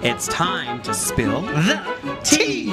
It's time to spill the tea.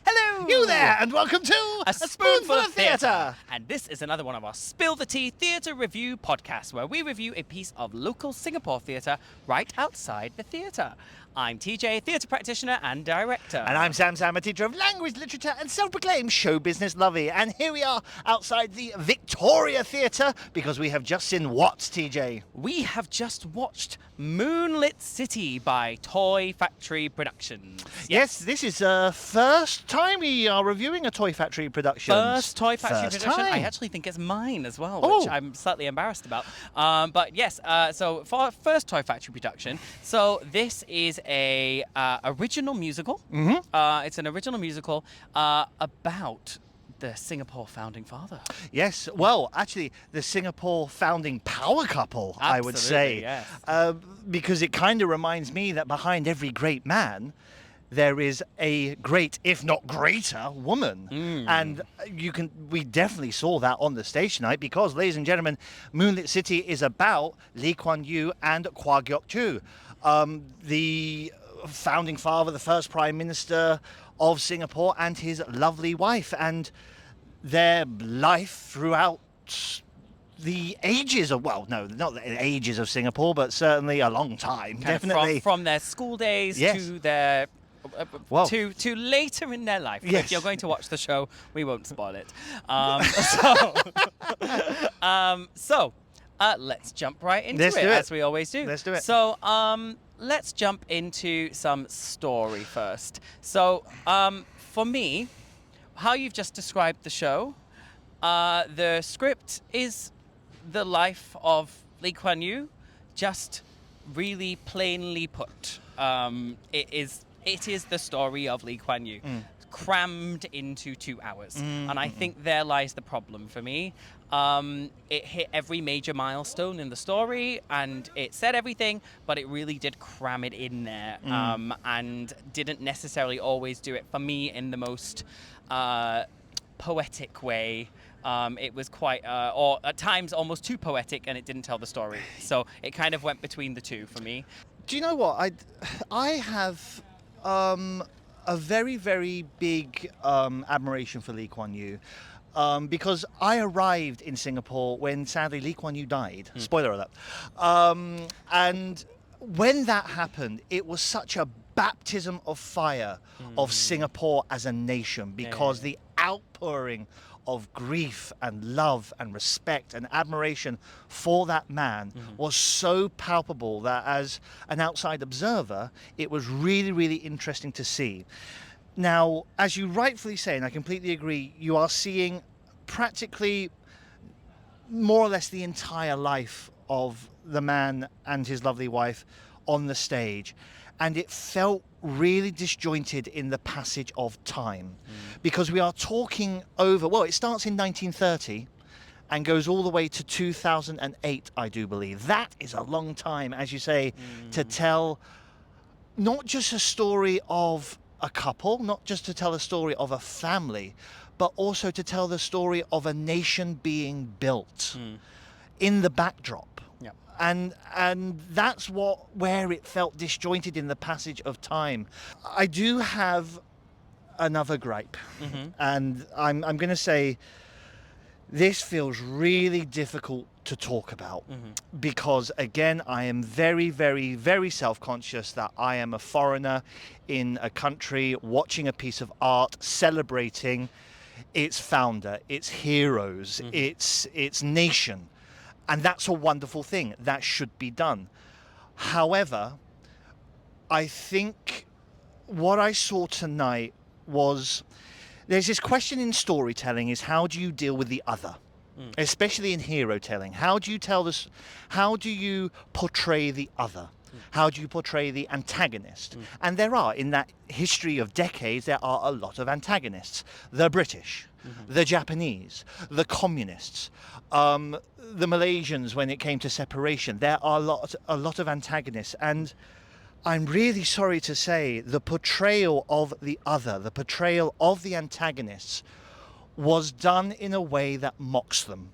Hello! You there, and welcome to A Spoonful of Theatre. And And this is another one of our Spill the Tea Theatre Review podcasts where we review a piece of local Singapore theatre right outside the theatre. I'm TJ, theatre practitioner and director. And I'm Sam, a teacher of language, literature, and self-proclaimed show business lovey. And here we are outside the Victoria Theatre because we have just seen what, TJ? We have just watched Moonlit City by Toy Factory Productions. Yes, this is the first time we are reviewing a Toy Factory production. First Toy Factory First production. time. I actually think it's mine as well, Oh. which I'm slightly embarrassed about. But yes, so for our first Toy Factory production, so this is a original musical. Mm-hmm. It's an original musical about the Singapore founding father. Yes, well, actually, the Singapore founding power couple, I would say. Absolutely, yes. Because it kind of reminds me that behind every great man, there is a great, if not greater, woman. And we definitely saw that on the stage tonight because, ladies and gentlemen, Moonlit City is about Lee Kuan Yew and Choo, the founding father, the first Prime Minister of Singapore, and his lovely wife, and their life throughout the ages of, well, no, not the ages of Singapore, but certainly a long time, Kind of definitely. from their school days Yes. to their... Well. to later in their life. Yes. If you're going to watch the show, we won't spoil it. So let's jump right into Let's it, do it. as we always do. Let's do it. So let's jump into some story first. So for me, how you've just described the show, the script is the life of Lee Kuan Yew, just really plainly put. It is the story of Lee Kuan Yew, crammed into 2 hours. And I think there lies the problem for me. It hit every major milestone in the story, and it said everything, but it really did cram it in there, and didn't necessarily always do it, for me, in the most poetic way. It was quite, or at times almost too poetic, and it didn't tell the story. So it kind of went between the two for me. Do you know what? I have a very, very big admiration for Lee Kuan Yew because I arrived in Singapore when, sadly, Lee Kuan Yew died. Spoiler alert. And when that happened, it was such a baptism of fire of Singapore as a nation because the outpouring of grief and love and respect and admiration for that man was so palpable that as an outside observer, it was really, really interesting to see. Now, as you rightfully say, and I completely agree, you are seeing practically more or less the entire life of the man and his lovely wife on the stage. And it felt really disjointed in the passage of time because we are talking over, well, it starts in 1930 and goes all the way to 2008, I do believe. That is a long time, as you say, to tell not just a story of a couple, not just to tell a story of a family, but also to tell the story of a nation being built in the backdrop. And that's where it felt disjointed in the passage of time. I do have another gripe, and I'm going to say this feels really difficult to talk about because, again, I am very, very, very self-conscious that I am a foreigner in a country watching a piece of art, celebrating its founder, its heroes, its nation. And that's a wonderful thing. That should be done. However, I think what I saw tonight was there's this question in storytelling is how do you deal with the other? Especially in hero telling. How do you tell this? How do you portray the other? How do you portray the antagonist? And there are, in that history of decades, there are a lot of antagonists. The British, the Japanese, the communists, the Malaysians when it came to separation. There are a lot of antagonists. And I'm really sorry to say the portrayal of the other, the portrayal of the antagonists was done in a way that mocks them.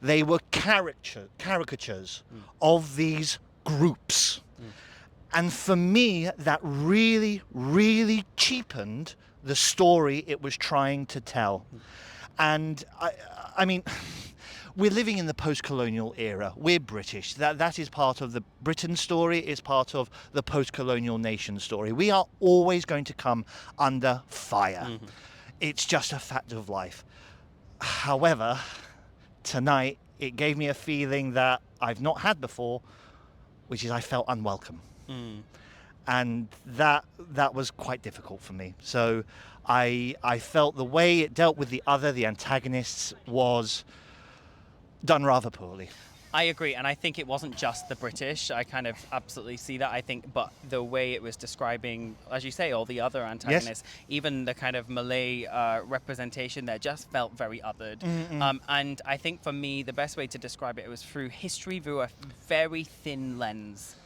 They were caricatures of these groups. And for me, that really, really cheapened the story it was trying to tell. And I mean, we're living in the post-colonial era. We're British. That is part of the Britain story, is part of the post-colonial nation story. We are always going to come under fire. It's just a fact of life. However, tonight it gave me a feeling that I've not had before, which is I felt unwelcome. And that was quite difficult for me. So I felt the way it dealt with the antagonists, was done rather poorly. I agree, and I think it wasn't just the British. I kind of absolutely see that. I think, but the way it was describing, as you say, all the other antagonists, even the kind of Malay representation there, just felt very othered. And I think for me, the best way to describe it was through history, through a very thin lens.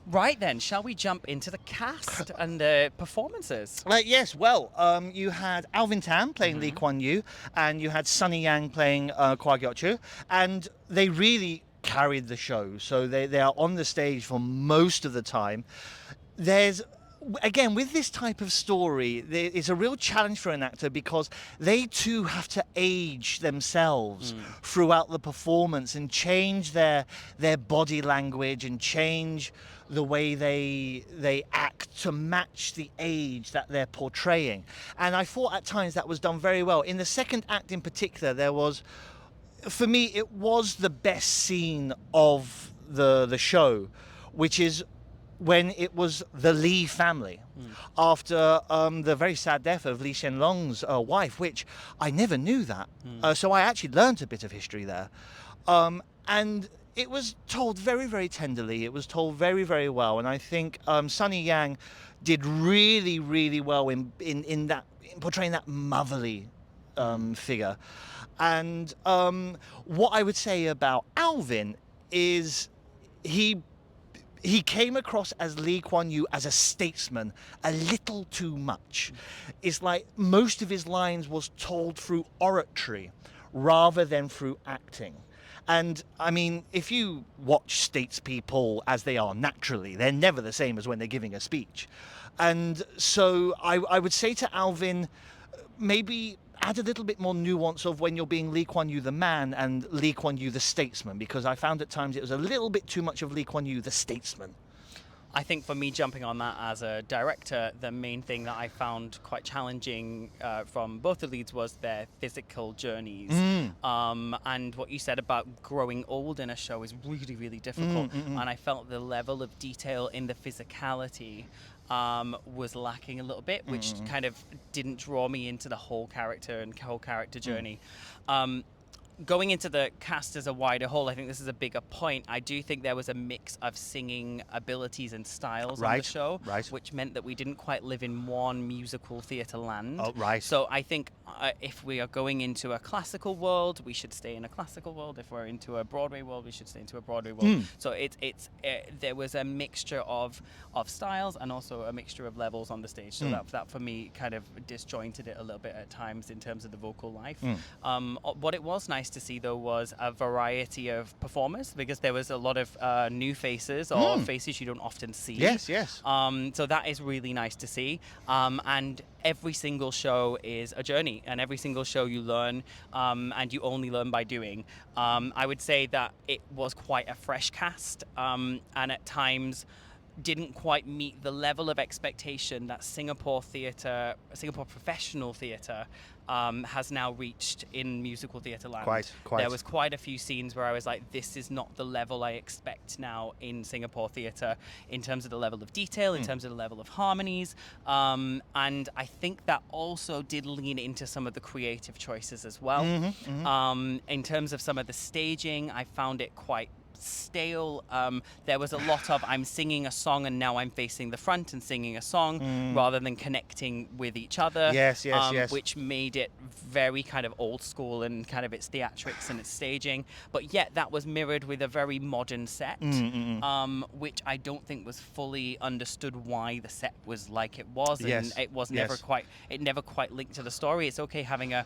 Right then, shall we jump into the cast and the performances? Yes, well, you had Alvin Tam playing Lee Kuan Yew, and you had Sunny Yang playing Kwa Choo, and they really carried the show. So they are on the stage for most of the time. There's, again, with this type of story, it's a real challenge for an actor, because they too have to age themselves throughout the performance and change their body language and change the way they act to match the age that they're portraying. And I thought at times that was done very well. In the second act in particular, there was, for me, it was the best scene of the show, which is when it was the Lee family, after the very sad death of Lee Hsien Loong's wife, which I never knew that. So I actually learned a bit of history there. And it was told very, very tenderly. It was told very, very well. And I think Sunny Yang did really, really well in portraying that motherly figure. And what I would say about Alvin is he came across as Lee Kuan Yew as a statesman a little too much. It's like most of his lines was told through oratory rather than through acting. And I mean, if you watch statespeople as they are naturally, they're never the same as when they're giving a speech. And so I would say to Alvin, maybe add a little bit more nuance of when you're being Lee Kuan Yew the man and Lee Kuan Yew the statesman, because I found at times it was a little bit too much of Lee Kuan Yew the statesman. I think for me, jumping on that as a director, the main thing that I found quite challenging from both the leads was their physical journeys. And what you said about growing old in a show is really, really difficult. And I felt the level of detail in the physicality was lacking a little bit, which kind of didn't draw me into the whole character and whole character journey. Going into the cast as a wider whole, I think this is a bigger point. I do think there was a mix of singing abilities and styles on the show, which meant that we didn't quite live in one musical theatre land. So I think if we are going into a classical world, we should stay in a classical world. If we're into a Broadway world, we should stay into a Broadway world. So there was a mixture of styles and also a mixture of levels on the stage. So that for me kind of disjointed it a little bit at times in terms of the vocal life. What it was nice to see though was a variety of performers, because there was a lot of new faces or faces you don't often see. So that is really nice to see. And every single show is a journey, and every single show you learn, and you only learn by doing. I would say that it was quite a fresh cast, and at times didn't quite meet the level of expectation that Singapore professional theatre has now reached in musical theatre land. Quite. There was quite a few scenes where I was like, this is not the level I expect now in Singapore theatre, in terms of the level of detail, in terms of the level of harmonies. And I think that also did lean into some of the creative choices as well. In terms of some of the staging, I found it quite stale. There was a lot of I'm singing a song and now I'm facing the front and singing a song rather than connecting with each other. Which made it very kind of old school and kind of its theatrics and its staging. But yet that was mirrored with a very modern set, which I don't think was fully understood why the set was like it was, and it was never quite linked to the story. It's okay having a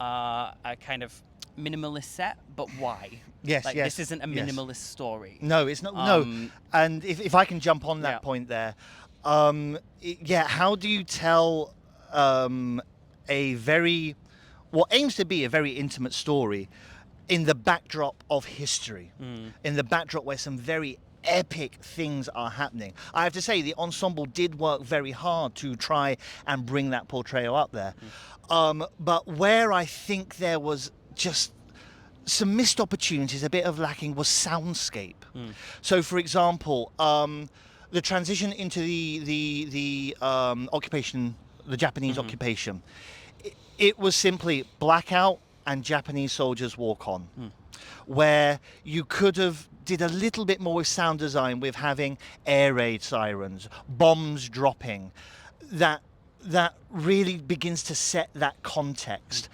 kind of minimalist set, but why? Yes, like, yes, this isn't a yes. minimalist story. No, it's not. No, and if I can jump on that Yeah. point there, how do you tell a very what aims to be a very intimate story in the backdrop of history, in the backdrop where some very epic things are happening? I have to say the ensemble did work very hard to try and bring that portrayal up there, but where I think there was just some missed opportunities, a bit of lacking, was soundscape. So, for example, the transition into the occupation, the Japanese occupation, it was simply blackout and Japanese soldiers walk on, where you could have did a little bit more with sound design, with having air raid sirens, bombs dropping, that really begins to set that context.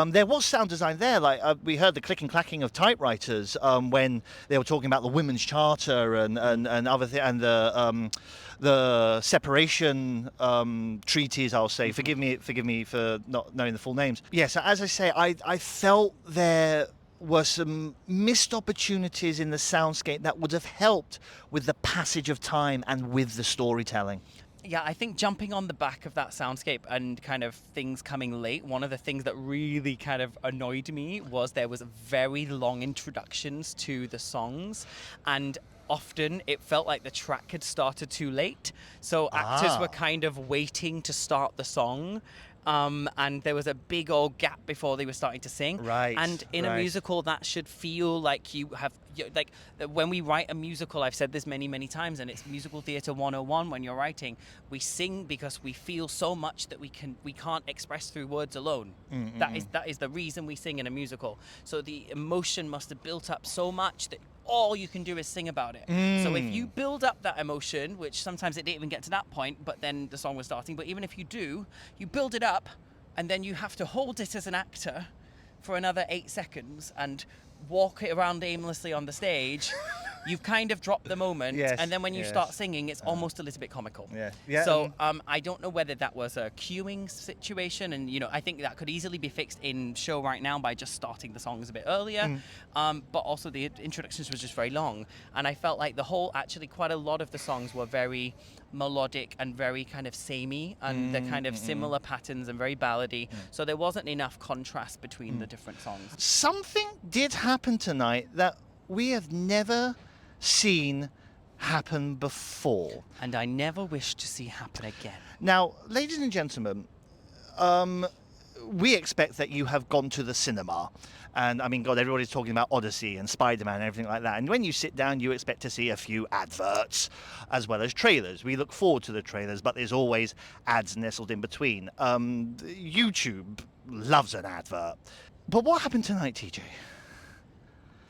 There was sound design there, like we heard the click and clacking of typewriters when they were talking about the Women's Charter and other and the separation treaties. I'll say, forgive me for not knowing the full names. Yeah, so as I say, I felt there were some missed opportunities in the soundscape that would have helped with the passage of time and with the storytelling. Yeah, I think jumping on the back of that soundscape and kind of things coming late, one of the things that really kind of annoyed me was there was very long introductions to the songs, and often it felt like the track had started too late. So actors were kind of waiting to start the song. And there was a big old gap before they were starting to sing. Right. And in a musical, that should feel like you have, like, when we write a musical, I've said this many, many times, and it's musical theatre 101 when you're writing, we sing because we feel so much that we can't express through words alone. That is the reason we sing in a musical. So the emotion must have built up so much that all you can do is sing about it. So if you build up that emotion, which sometimes it didn't even get to that point, but then the song was starting, but even if you do, you build it up, and then you have to hold it as an actor for another 8 seconds and walk it around aimlessly on the stage. You've kind of dropped the moment, and then when you start singing, it's almost a little bit comical. So I don't know whether that was a cueing situation, and I think that could easily be fixed in show right now by just starting the songs a bit earlier. But also the introductions was just very long, and I felt like actually quite a lot of the songs were very melodic and very kind of samey, and the kind of similar patterns and very ballady. So there wasn't enough contrast between the different songs. Something did happen tonight that we have never seen happen before. And I never wish to see happen again. Now, ladies and gentlemen, we expect that you have gone to the cinema. And I mean, God, everybody's talking about Odyssey and Spider-Man and everything like that. And when you sit down, you expect to see a few adverts as well as trailers. We look forward to the trailers, but there's always ads nestled in between. YouTube loves an advert. But what happened tonight, TJ?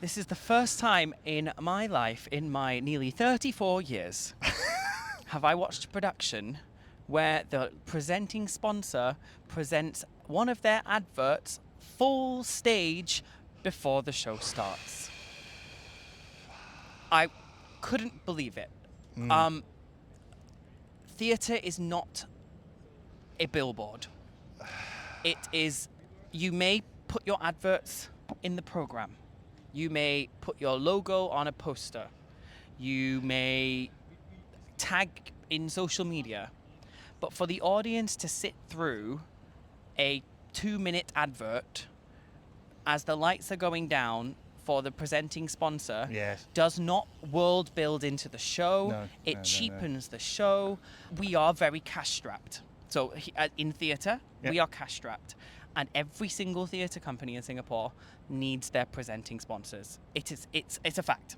This is the first time in my life, in my nearly 34 years, have I watched a production where the presenting sponsor presents one of their adverts full stage before the show starts. I couldn't believe it. Theatre is not a billboard. It is, you may put your adverts in the program. You may put your logo on a poster. You may tag in social media. But for the audience to sit through a 2-minute advert as the lights are going down for the presenting sponsor does not world build into the show. It cheapens the show. We are very cash strapped. So in theatre, we are cash strapped. And every single theatre company in Singapore needs their presenting sponsors. It's a fact.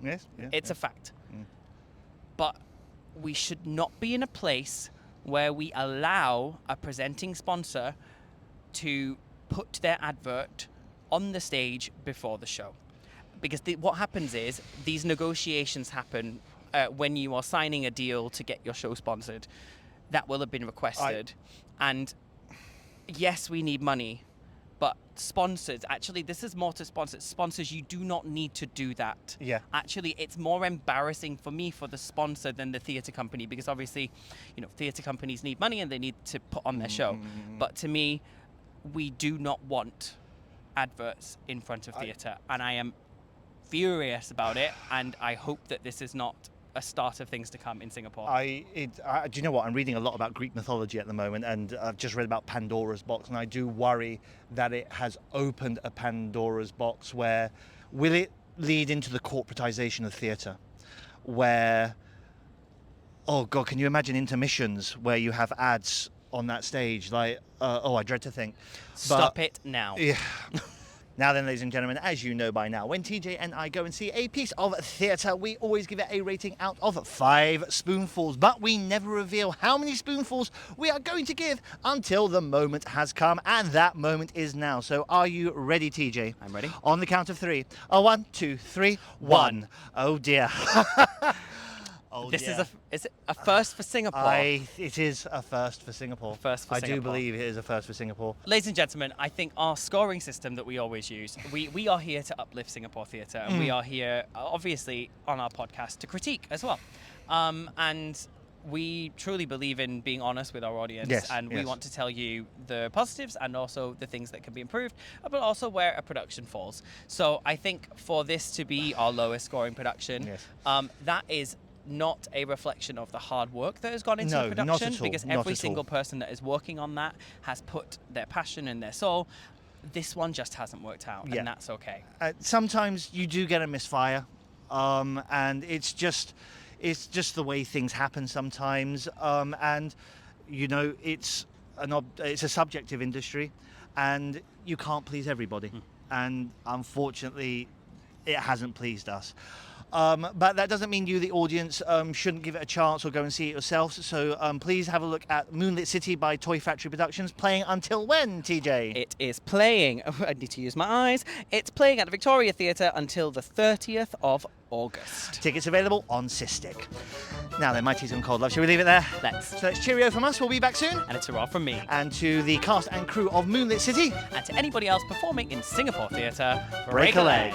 It's a fact. But we should not be in a place where we allow a presenting sponsor to put their advert on the stage before the show. Because what happens is these negotiations happen when you are signing a deal to get your show sponsored. That will have been requested. And yes, we need money. But sponsors, actually, this is more to sponsors. Sponsors, you do not need to do that. Actually, it's more embarrassing for me for the sponsor than the theatre company, because obviously, theatre companies need money and they need to put on their show. But to me, we do not want adverts in front of theatre, and I am furious about it, and I hope that this is not a start of things to come in Singapore. Do you know what? I'm reading a lot about Greek mythology at the moment, and I've just read about Pandora's box, and I do worry that it has opened a Pandora's box where will it lead into the corporatization of theatre, where, oh God, can you imagine intermissions where you have ads on that stage? Like, I dread to think. Stop it now. Yeah. Now then, ladies and gentlemen, as you know by now, when TJ and I go and see a piece of theatre, we always give it a rating out of 5 spoonfuls, but we never reveal how many spoonfuls we are going to give until the moment has come, and that moment is now. So are you ready, TJ? I'm ready. On the count of 3. 1, 2, 3, 1. Oh dear. Oh, This dear. is it a first for Singapore? It is a first for Singapore. First for I do Singapore. believe it is a first for Singapore. Ladies and gentlemen, I think our scoring system that we always use, we are here to uplift Singapore theatre, and we are here, obviously, on our podcast to critique as well. And we truly believe in being honest with our audience, Yes, and we yes. want to tell you the positives and also the things that can be improved, but also where a production falls. So I think for this to be our lowest scoring production, Yes. that is not a reflection of the hard work that has gone into No, the not production, at all, because not every at all. single person that is working on that has put their passion and their soul. This one just hasn't worked out, Yeah. and that's okay. Sometimes you do get a misfire, and it's just the way things happen sometimes. And you know, it's a subjective industry, and you can't please everybody. And unfortunately, it hasn't pleased us. But that doesn't mean you, the audience, shouldn't give it a chance or go and see it yourselves. So please have a look at Moonlit City by Toy Factory Productions, playing until when, TJ? It is playing, I need to use my eyes, it's playing at the Victoria Theatre until the 30th of August. Tickets available on Cystic. Now then, my tea's gone cold, love. Shall we leave it there? Let's. So it's cheerio from us. We'll be back soon. And it's a roll from me. And to the cast and crew of Moonlit City, And to anybody else performing in Singapore theatre, break a leg.